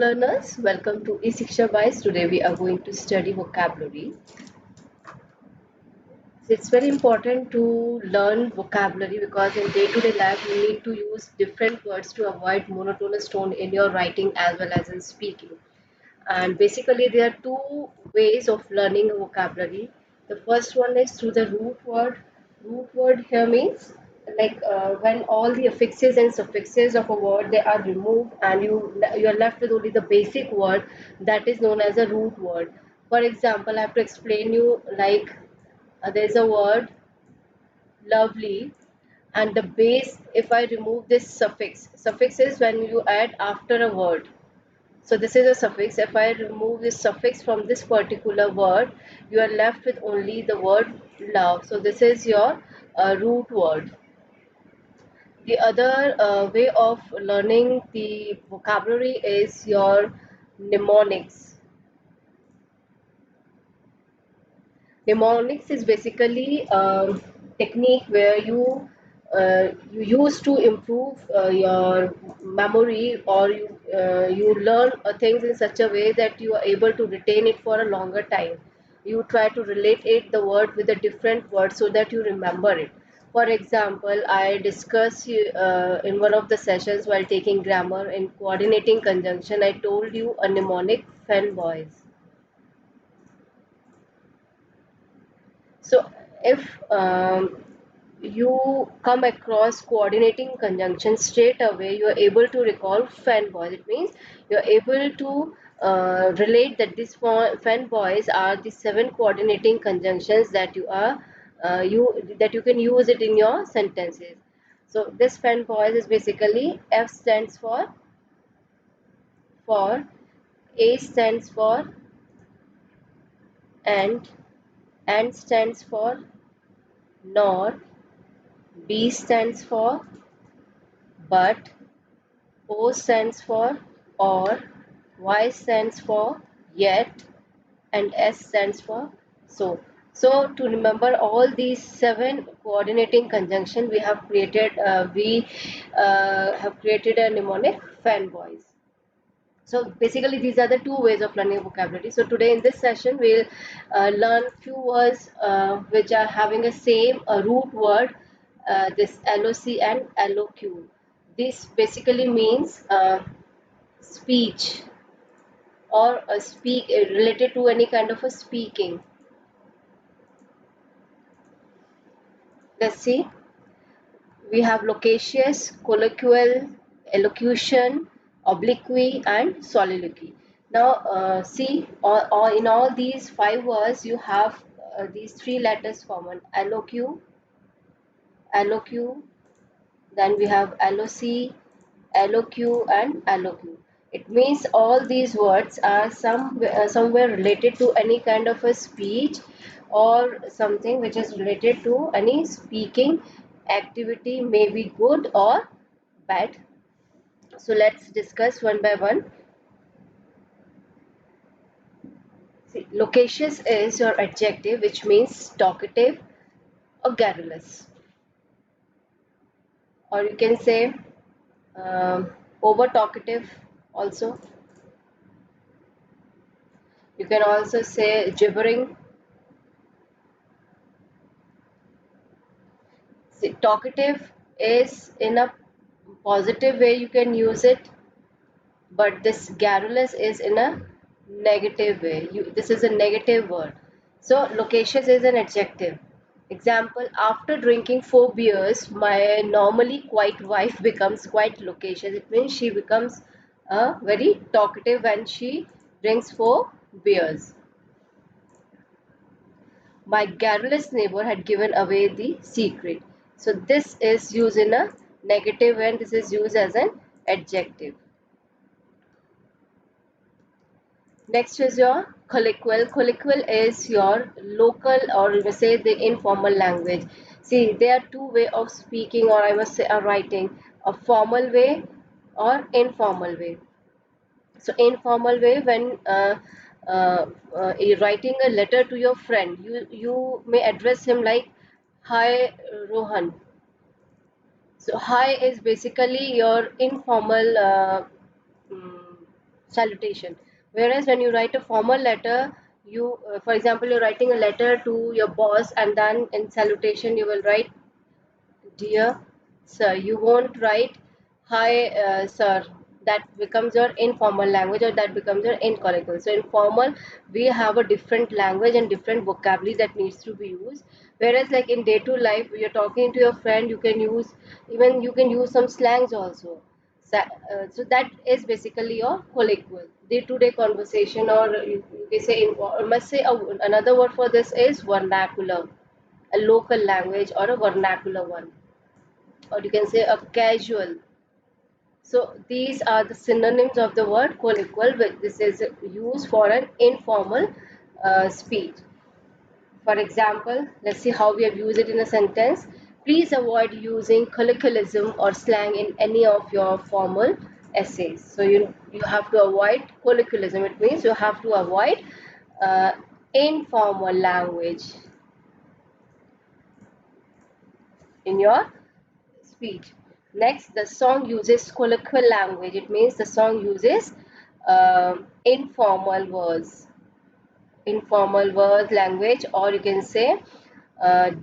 learners, welcome to eSiksha Wise. Today we are going to study vocabulary. It's very important to learn vocabulary because in day-to-day life you need to use different words to avoid monotonous tone in your writing as well as in speaking. And basically there are two ways of learning a vocabulary. The first one is through the root word. Root word here means when all the affixes and suffixes of a word they are removed and you are left with only the basic word, that is known as a root word. For example, I have to explain you there's a word lovely, and the base, if I remove this suffix is when you add after a word. So this is a suffix. If I remove this suffix from this particular word, you are left with only the word love. So this is your root word. The other way of learning the vocabulary is your mnemonics. Mnemonics is basically a technique where you use to improve your memory, or you learn things in such a way that you are able to retain it for a longer time. You try to relate it the word with a different word so that you remember it. For example, I discussed in one of the sessions while taking grammar in coordinating conjunction. I told you a mnemonic fanboys. So, if you come across coordinating conjunction straight away, you are able to recall fanboys. It means you are able to relate that these fanboys are the seven coordinating conjunctions that you can use it in your sentences. So this fanboys is basically F stands for, A stands for and, N stands for nor, B stands for but, O stands for or, Y stands for yet, and S stands for so. So to remember all these seven coordinating conjunction, we have created a mnemonic fanboys. So basically these are the two ways of learning vocabulary. So today in this session we'll learn few words which are having a same root word, this LOC and LOQ. This basically means speech, or a speak related to any kind of a speaking. Let's see. We have loquacious, colloquial, elocution, obliquy, and soliloquy. Now, see, in all these five words, you have these three letters common: LOQ, LOQ, then we have LOC, LOQ, and LOQ. It means all these words are somewhere related to any kind of a speech or something which is related to any speaking activity, may be good or bad. So let's discuss one by one. See, loquacious is your adjective, which means talkative or garrulous, or you can say over talkative also. You can also say gibbering. See, talkative is in a positive way you can use it, but this garrulous is in a negative way. This is a negative word. So loquacious is an adjective. Example: after drinking 4 beers, my normally quiet wife becomes quite loquacious. It means she becomes very talkative when she drinks 4 beers. My garrulous neighbor had given away the secret. So this is used in a negative and this is used as an adjective. Next is your colloquial. Colloquial is your local, or you may say the informal language. See, there are two way of speaking, or I must say a writing: a formal way or informal way. So informal way, when you're writing a letter to your friend, you may address him like, "Hi, Rohan." So hi is basically your informal. Mm, salutation. Whereas when you write a formal letter, you, for example, you're writing a letter to your boss, and then in salutation you will write, "Dear sir." You won't write, "Hi, sir." That becomes your informal language, or that becomes your incorrigible. So, in formal, we have a different language and different vocabulary that needs to be used. Whereas, like in day-to-day life, you're talking to your friend, you can use, even you can use some slangs also. So that is basically your colloquial day-to-day conversation, or you can say, or must say, another word for this is vernacular, a local language or a vernacular one, or you can say a casual. So these are the synonyms of the word colloquial, which this is used for an informal speech. For example, let's see how we have used it in a sentence. Please avoid using colloquialism or slang in any of your formal essays. So you have to avoid colloquialism. It means you have to avoid uh, informal language in your speech. Next, the song uses colloquial language. It means the song uses informal words, language, or you can say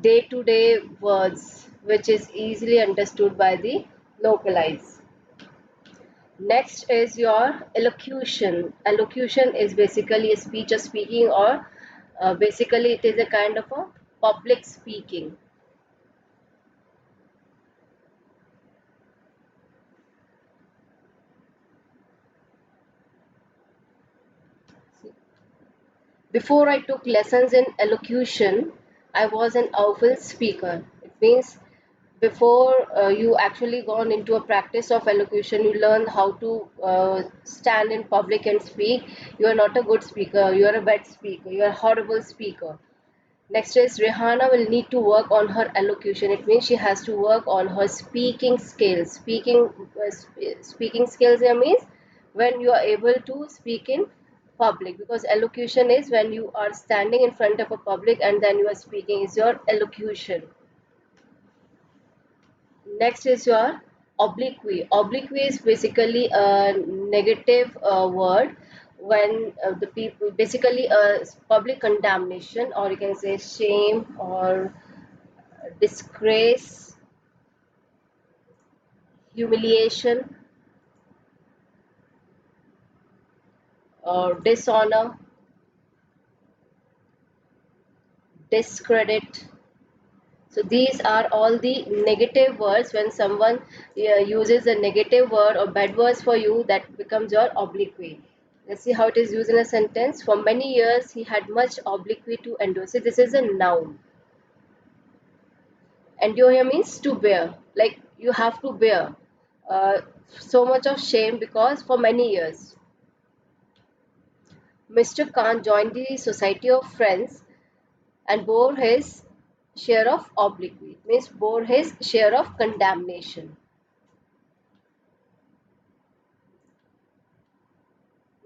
day-to-day words, which is easily understood by the localites. Next is your elocution. Elocution is basically a speech or speaking, or basically it is a kind of a public speaking. Before I took lessons in elocution, I was an awful speaker. It means before you actually gone into a practice of elocution, you learn how to stand in public and speak. You are not a good speaker. You are a bad speaker. You are a horrible speaker. Next is Rihanna will need to work on her elocution. It means she has to work on her speaking skills. Speaking skills here means when you are able to speak in public, because elocution is when you are standing in front of a public and then you are speaking is your elocution. Next is your oblique. Oblique is basically a negative word when the people, basically a public condemnation, or you can say shame or disgrace, humiliation, or dishonor, discredit. So these are all the negative words. When someone uses a negative word or bad words for you, that becomes your oblique. Let's see how it is used in a sentence. For many years, he had much oblique to endure. So this is a noun. Endure here means to bear. Like you have to bear uh, so much of shame because for many years. Mr. Khan joined the Society of Friends and bore his share of obliquity, means bore his share of condemnation.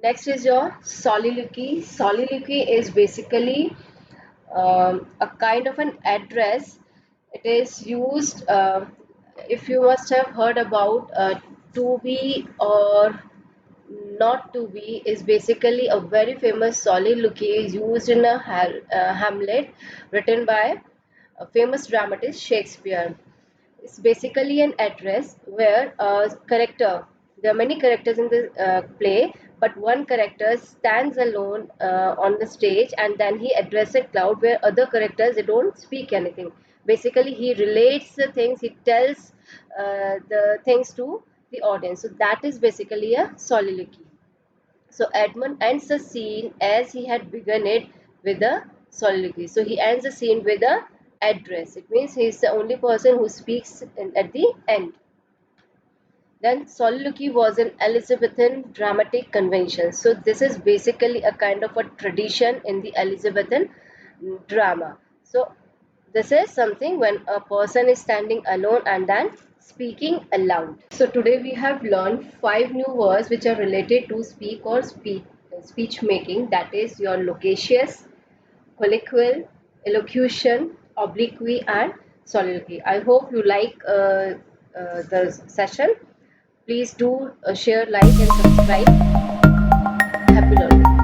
Next is your soliloquy. Soliloquy is basically a kind of an address. It is used, if you must have heard about to be or not to be, is basically a very famous soliloquy used in a Hamlet written by a famous dramatist Shakespeare. It's basically an address where a character, there are many characters in the play, but one character stands alone on the stage and then he addresses a crowd where other characters they don't speak anything. Basically, he relates the things, he tells the things to the audience. So that is basically a soliloquy. So Edmund ends the scene as he had begun it with a soliloquy. So he ends the scene with a address. It means he is the only person who speaks at the end. Then soliloquy was an Elizabethan dramatic convention. So this is basically a kind of a tradition in the Elizabethan drama. So this is something when a person is standing alone and then speaking aloud. So today we have learned 5 new words which are related to speech making. That is your loquacious, colloquial, elocution, oblique, and soliloquy. I hope you like the session. Please do share, like, and subscribe. happy learning.